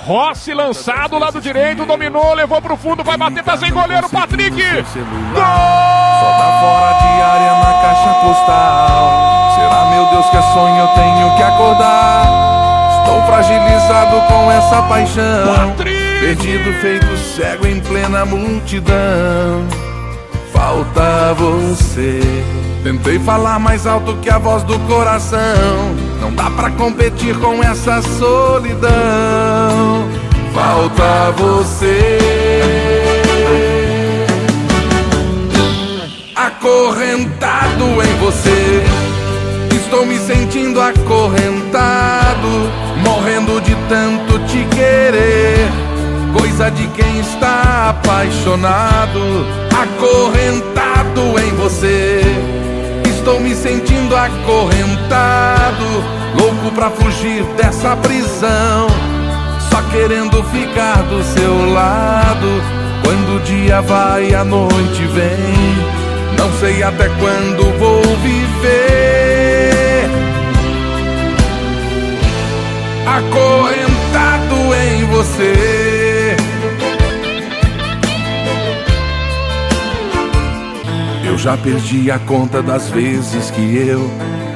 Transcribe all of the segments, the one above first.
Rossi lançado, lado direito, dominou, levou pro fundo, vai bater, tá sem goleiro, Patrick! Gol! Só dá fora de área na caixa postal. Será, meu Deus, que é sonho, eu tenho que acordar. Estou fragilizado com essa paixão. Patrick! Perdido, feito cego em plena multidão. Falta você. Tentei falar mais alto que a voz do coração. Não dá pra competir com essa solidão. Falta você. Acorrentado em você. Estou me sentindo acorrentado, morrendo de tanto te querer. Coisa de quem está apaixonado. Acorrentado em você. Estou me sentindo acorrentado, louco pra fugir dessa prisão, só querendo ficar do seu lado. Quando o dia vai, a noite vem, não sei até quando vou viver. Acorrentado em você. Eu já perdi a conta das vezes que eu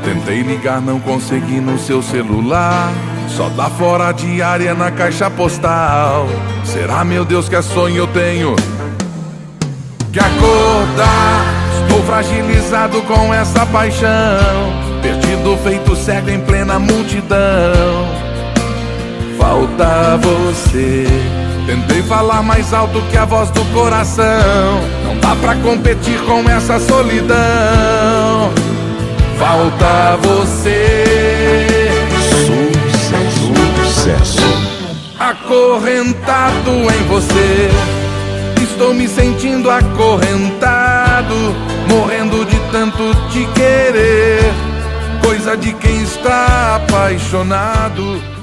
tentei ligar, não consegui no seu celular. Só dá fora de área na caixa postal. Será, meu Deus, que é sonho, eu tenho que acordar. Estou fragilizado com essa paixão. Perdido, feito cego em plena multidão. Falta você. Tentei falar mais alto que a voz do coração. Não dá pra competir com essa solidão. Falta você. Sucesso. Acorrentado em você. Estou me sentindo acorrentado, morrendo de tanto te querer. Coisa de quem está apaixonado.